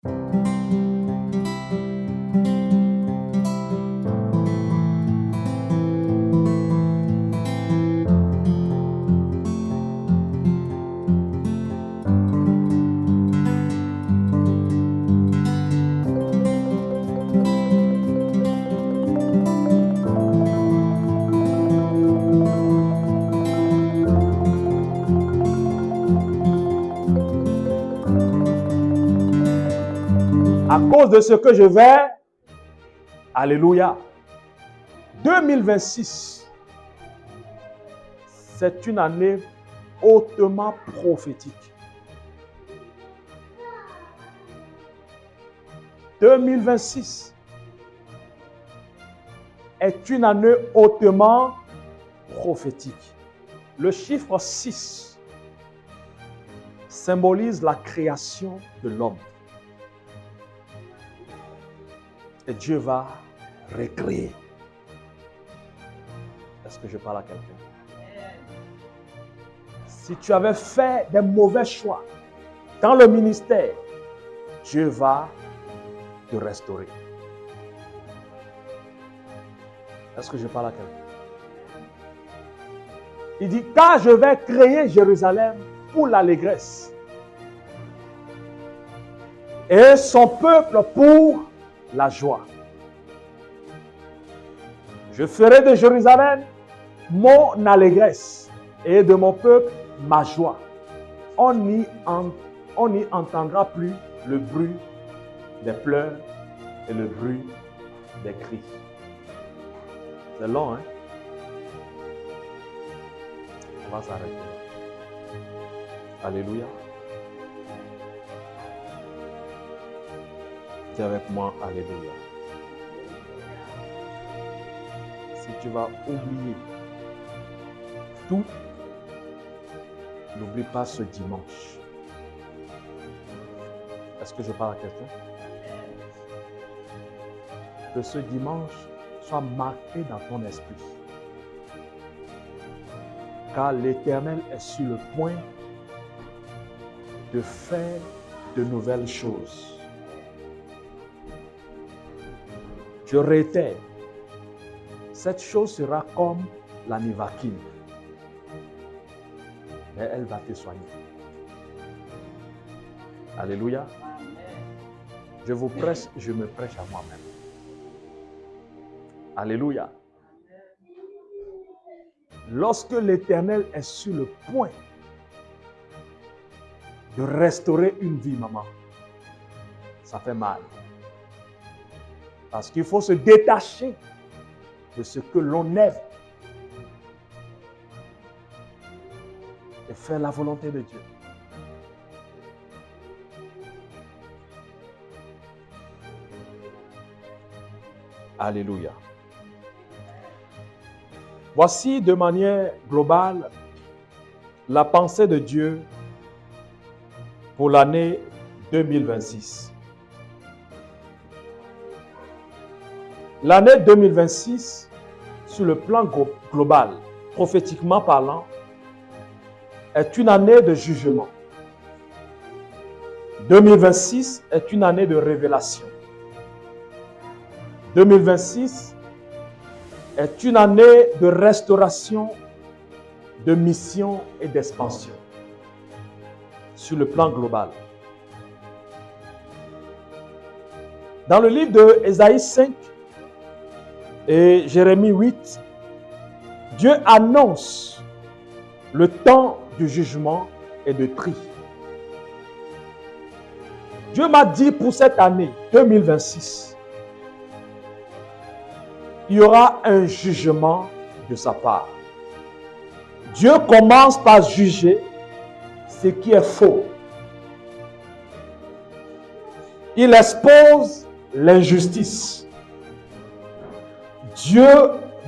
À cause de ce que je vais, alléluia, 2026, c'est une année hautement prophétique. 2026 est une année hautement prophétique. Le chiffre 6 symbolise la création de l'homme. Et Dieu va recréer. Est-ce que je parle à quelqu'un? Si tu avais fait des mauvais choix dans le ministère, Dieu va te restaurer. Est-ce que je parle à quelqu'un? Il dit, car je vais créer Jérusalem pour l'allégresse et son peuple pour la joie. Je ferai de Jérusalem mon allégresse et de mon peuple ma joie. On n'y entendra plus le bruit des pleurs et le bruit des cris. C'est long, hein? On va s'arrêter. Alléluia. Dis avec moi, alléluia. Si tu vas oublier tout, n'oublie pas ce dimanche. Est-ce que je parle à quelqu'un? Que ce dimanche soit marqué dans ton esprit. Car l'Éternel est sur le point de faire de nouvelles choses. Je réitère, cette chose sera comme la nivaquine. Mais elle va te soigner. Alléluia. Je vous prêche, je me prêche à moi-même. Alléluia. Lorsque l'Éternel est sur le point de restaurer une vie, maman, ça fait mal. Parce qu'il faut se détacher de ce que l'on aime et faire la volonté de Dieu. Alléluia. Voici de manière globale la pensée de Dieu pour l'année 2026. L'année 2026, sur le plan global, prophétiquement parlant, est une année de jugement. 2026 est une année de révélation. 2026 est une année de restauration, de mission et d'expansion sur le plan global. Dans le livre de Ésaïe 5 et Jérémie 8, Dieu annonce le temps du jugement et de tri. Dieu m'a dit pour cette année 2026, il y aura un jugement de sa part. Dieu commence par juger ce qui est faux. Il expose l'injustice. Dieu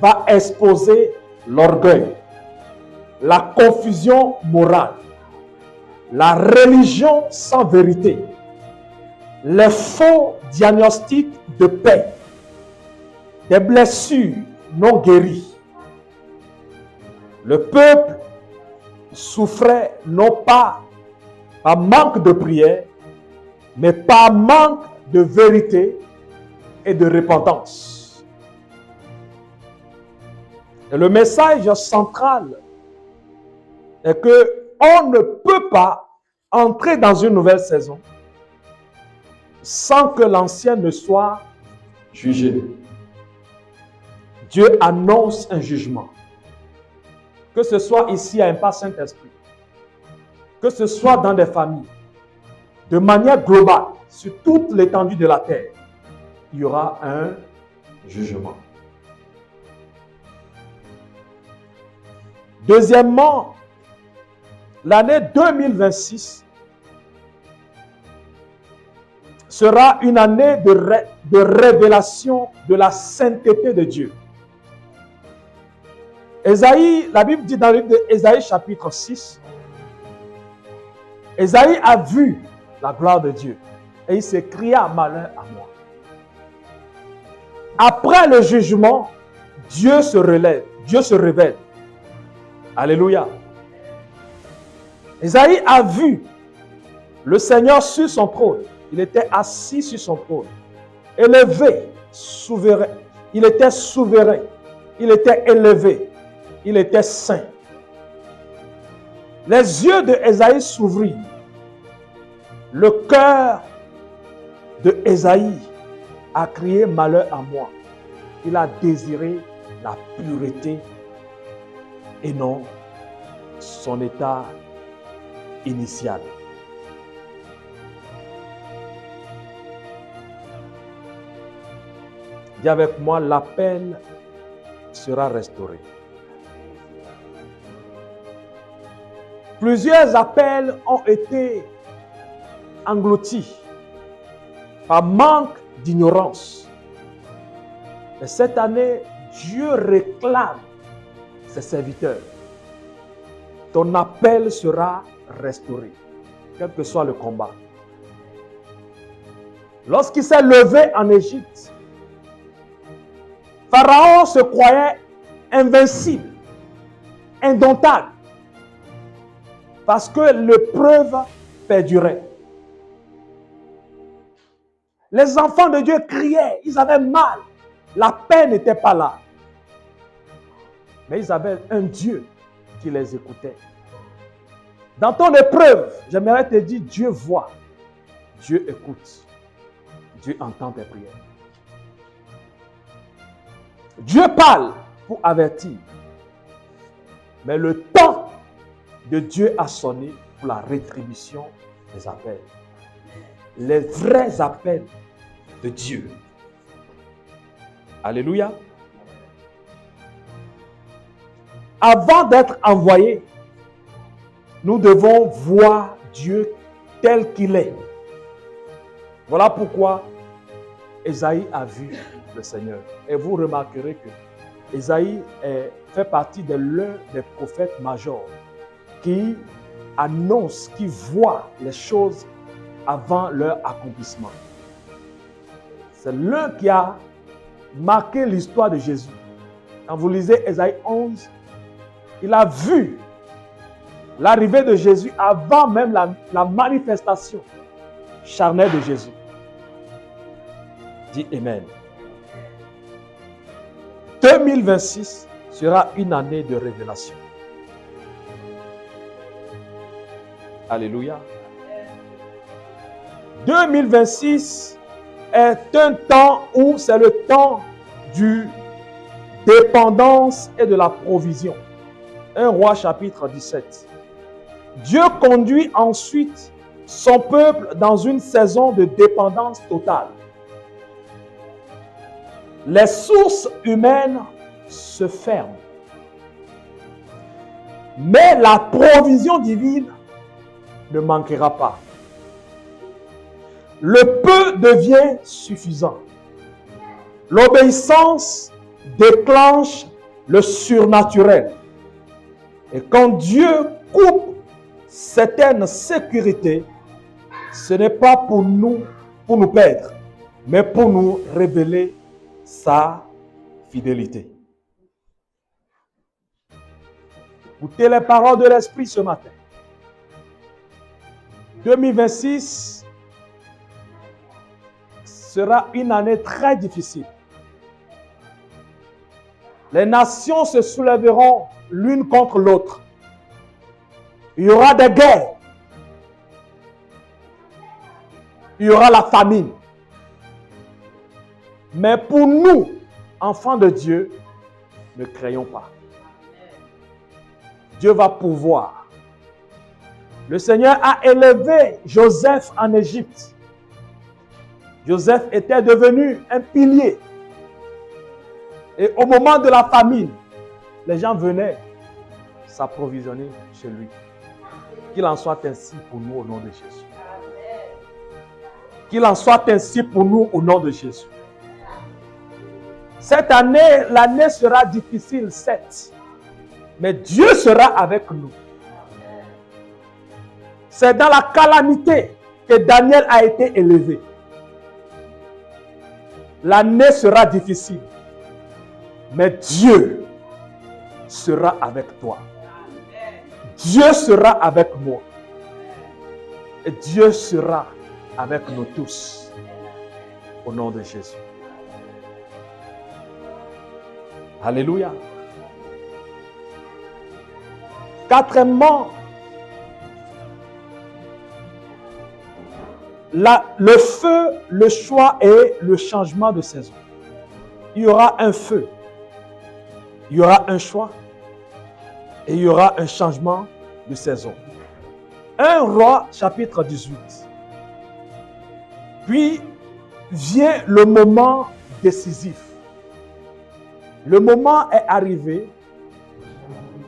va exposer l'orgueil, la confusion morale, la religion sans vérité, les faux diagnostics de paix, des blessures non guéries. Le peuple souffrait non pas par manque de prière, mais par manque de vérité et de repentance. Et le message central est que on ne peut pas entrer dans une nouvelle saison sans que l'ancienne ne soit jugé. Dieu annonce un jugement. Que ce soit ici à Impact Saint-Esprit, que ce soit dans des familles, de manière globale, sur toute l'étendue de la terre, il y aura un jugement. Deuxièmement, l'année 2026 sera une année de révélation de la sainteté de Dieu. Ésaïe, la Bible dit dans le livre d'Ésaïe chapitre 6, Ésaïe a vu la gloire de Dieu et il s'écria malheur à moi. Après le jugement, Dieu se relève, Dieu se révèle. Alléluia. Ésaïe a vu le Seigneur sur son trône. Il était assis sur son trône, élevé, souverain. Il était souverain, il était élevé, il était saint. Les yeux de Ésaïe s'ouvrirent. Le cœur de Ésaïe a crié malheur à moi. Il a désiré la pureté et non son état initial. Dis avec moi, l'appel sera restauré. Plusieurs appels ont été engloutis par manque d'ignorance. Mais cette année, Dieu réclame ses serviteurs. Ton appel sera restauré, quel que soit le combat. Lorsqu'il s'est levé en Égypte, Pharaon se croyait invincible, indomptable, parce que l'épreuve perdurait. Les enfants de Dieu criaient, ils avaient mal, la paix n'était pas là. Mais ils avaient un Dieu qui les écoutait. Dans ton épreuve, j'aimerais te dire, Dieu voit, Dieu écoute, Dieu entend tes prières. Dieu parle pour avertir. Mais le temps de Dieu a sonné pour la rétribution des appels. Les vrais appels de Dieu. Alléluia. Avant d'être envoyés, nous devons voir Dieu tel qu'il est. Voilà pourquoi Ésaïe a vu le Seigneur. Et vous remarquerez que Ésaïe fait partie de l'un des prophètes majeurs qui annonce, qui voit les choses avant leur accomplissement. C'est l'un qui a marqué l'histoire de Jésus. Quand vous lisez Ésaïe 11, il a vu l'arrivée de Jésus avant même la manifestation charnelle de Jésus. Dis Amen. 2026 sera une année de révélation. Alléluia. 2026 est un temps où c'est le temps du dépendance et de la provision. 1 Roi chapitre 17. Dieu conduit ensuite son peuple dans une saison de dépendance totale. Les sources humaines se ferment. Mais la provision divine ne manquera pas. Le peu devient suffisant. L'obéissance déclenche le surnaturel. Et quand Dieu coupe certaines sécurités, ce n'est pas pour nous perdre, mais pour nous révéler sa fidélité. Écoutez les paroles de l'Esprit ce matin. 2026 sera une année très difficile. Les nations se soulèveront l'une contre l'autre. Il y aura des guerres. Il y aura la famine. Mais pour nous, enfants de Dieu, ne craignons pas. Dieu va pouvoir. Le Seigneur a élevé Joseph en Égypte. Joseph était devenu un pilier. Et au moment de la famine, les gens venaient s'approvisionner chez lui. Qu'il en soit ainsi pour nous au nom de Jésus. Qu'il en soit ainsi pour nous au nom de Jésus. Cette année, l'année sera difficile, certes. Mais Dieu sera avec nous. C'est dans la calamité que Daniel a été élevé. L'année sera difficile. Mais Dieu sera avec toi. Dieu sera avec moi. Et Dieu sera avec nous tous. Au nom de Jésus. Alléluia. Quatrièmement, le feu, le choix et le changement de saison. Il y aura un feu, il y aura un choix et il y aura un changement de saison. 1 Roi chapitre 18. Puis vient le moment décisif. Le moment est arrivé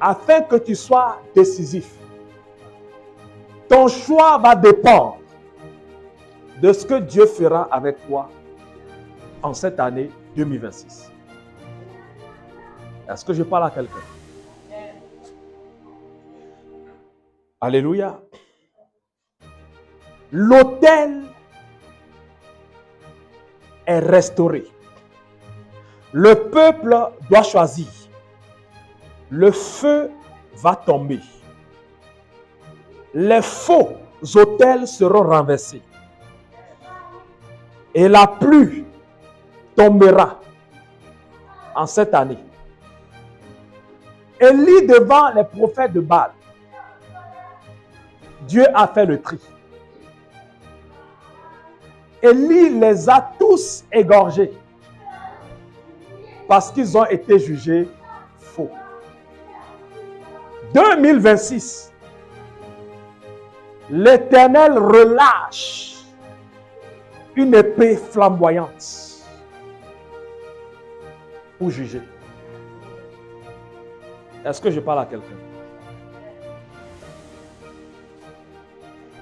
afin que tu sois décisif. Ton choix va dépendre de ce que Dieu fera avec toi en cette année 2026. Est-ce que je parle à quelqu'un? Alléluia. L'autel est restauré. Le peuple doit choisir. Le feu va tomber. Les faux autels seront renversés. Et la pluie tombera en cette année. Élie devant les prophètes de Baal. Dieu a fait le tri. Élie les a tous égorgés parce qu'ils ont été jugés faux. 2026, l'Éternel relâche une épée flamboyante pour juger. Est-ce que je parle à quelqu'un?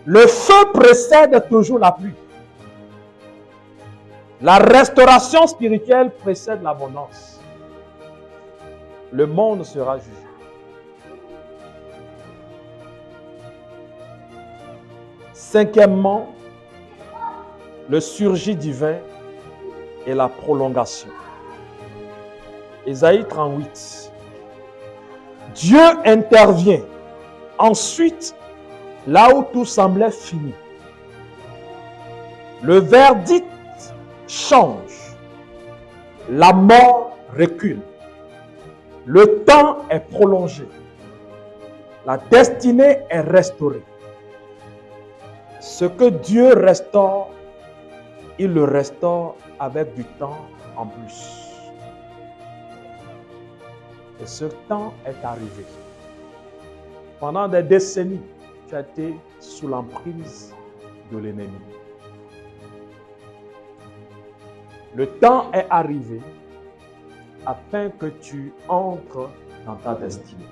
Le feu précède toujours la pluie. La restauration spirituelle précède l'abondance. Le monde sera jugé. Cinquièmement, le surgit divin et la prolongation. Ésaïe 38. Dieu intervient. Ensuite, là où tout semblait fini. Le verdict change. La mort recule. Le temps est prolongé. La destinée est restaurée. Ce que Dieu restaure, il le restaure avec du temps en plus. Et ce temps est arrivé. Pendant des décennies, tu as été sous l'emprise de l'ennemi. Le temps est arrivé afin que tu entres dans ta destinée.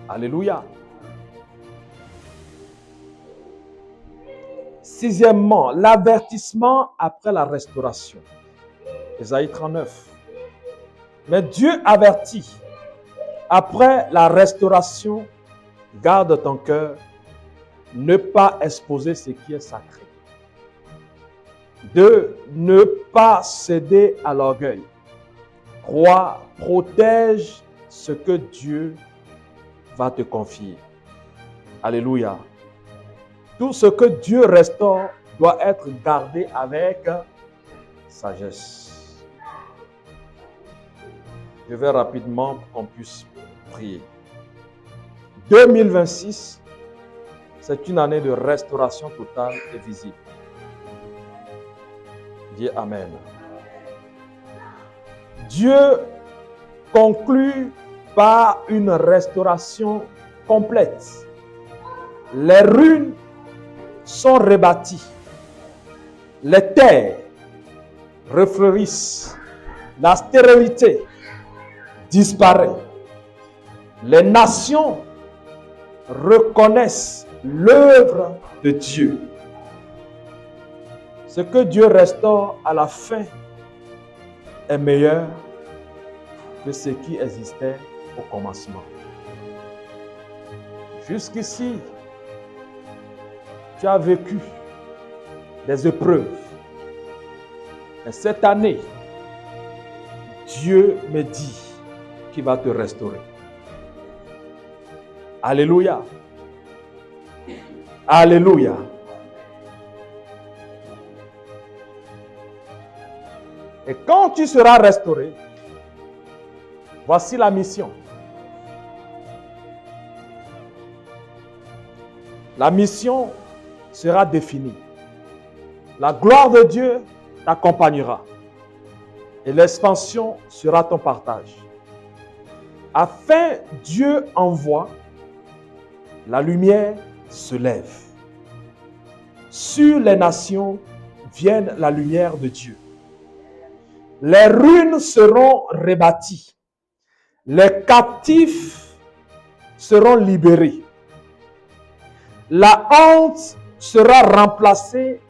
Alléluia. Sixièmement, l'avertissement après la restauration. Ésaïe 39. Mais Dieu avertit, après la restauration, garde ton cœur, ne pas exposer ce qui est sacré. 2. Ne pas céder à l'orgueil. 3. Protège ce que Dieu va te confier. Alléluia. Tout ce que Dieu restaure doit être gardé avec sagesse. Je vais rapidement pour qu'on puisse prier. 2026, c'est une année de restauration totale et visible. Dis Amen. Dieu conclut par une restauration complète. Les ruines sont rebâties. Les terres refleurissent. La stérilité disparaît. Les nations reconnaissent l'œuvre de Dieu. Ce que Dieu restaure à la fin est meilleur que ce qui existait au commencement. Jusqu'ici, tu as vécu des épreuves. Et cette année, Dieu me dit qu'il va te restaurer. Alléluia. Alléluia. Et quand tu seras restauré, voici la mission. La mission sera définie. La gloire de Dieu t'accompagnera. Et l'expansion sera ton partage. Afin Dieu envoie, la lumière se lève. Sur les nations vienne la lumière de Dieu. Les ruines seront rebâties. Les captifs seront libérés. La honte sera remplacée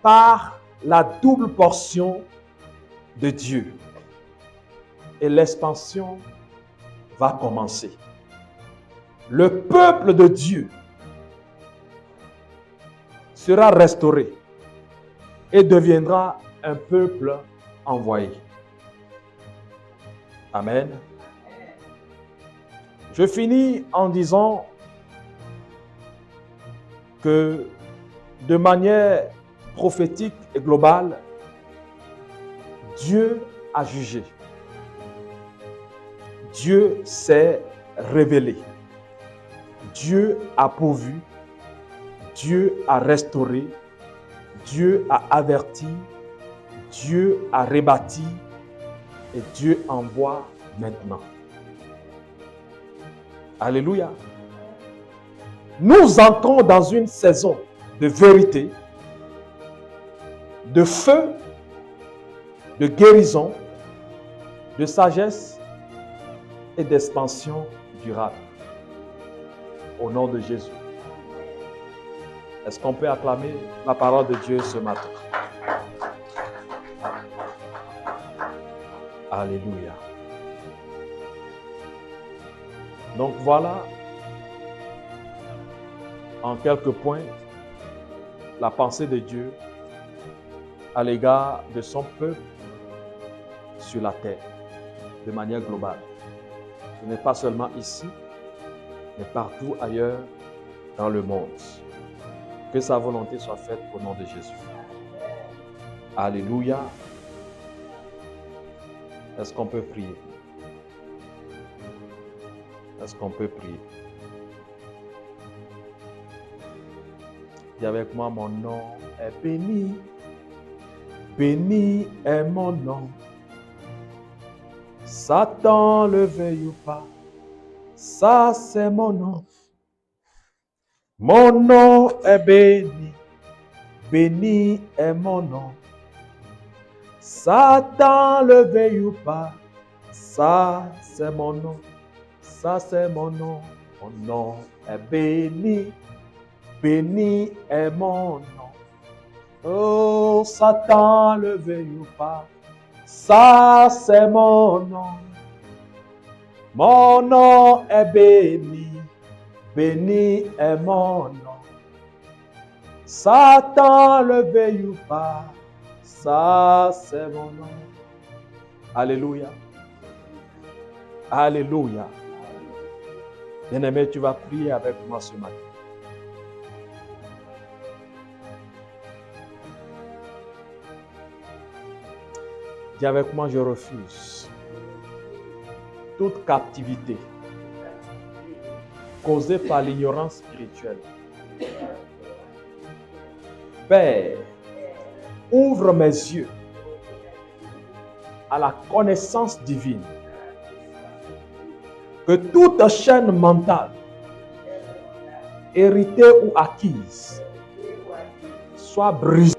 par la double portion de Dieu. Et l'expansion va commencer. Le peuple de Dieu sera restauré et deviendra un peuple envoyé. Amen. Je finis en disant que de manière prophétique et globale, Dieu a jugé. Dieu s'est révélé. Dieu a pourvu. Dieu a restauré. Dieu a averti. Dieu a rebâti. Et Dieu envoie maintenant. Alléluia. Nous entrons dans une saison de vérité, de feu, de guérison, de sagesse et d'expansion durable. Au nom de Jésus. Est-ce qu'on peut acclamer la parole de Dieu ce matin? Alléluia. Donc voilà, en quelques points, la pensée de Dieu à l'égard de son peuple sur la terre, de manière globale. Ce n'est pas seulement ici, mais partout ailleurs dans le monde. Que sa volonté soit faite au nom de Jésus. Alléluia. Est-ce qu'on peut prier? Est-ce qu'on peut prier? Dis avec moi, mon nom est béni. Béni est mon nom. Satan le veuille ou pas, ça c'est mon nom. Mon nom est béni. Béni est mon nom. Satan le veuille ou pas, ça c'est mon nom. Ça c'est mon nom. Mon nom est béni. Béni est mon nom. Oh, Satan le veuille ou pas, ça c'est mon nom. Mon nom est béni. Béni est mon nom. Satan le veuille ou pas, ça c'est mon nom. Alléluia. Alléluia. Bien-aimé, tu vas prier avec moi ce matin. Dis avec moi, je refuse toute captivité causée par l'ignorance spirituelle. Père, ouvre mes yeux à la connaissance divine. Que toute chaîne mentale, héritée ou acquise, soit brisée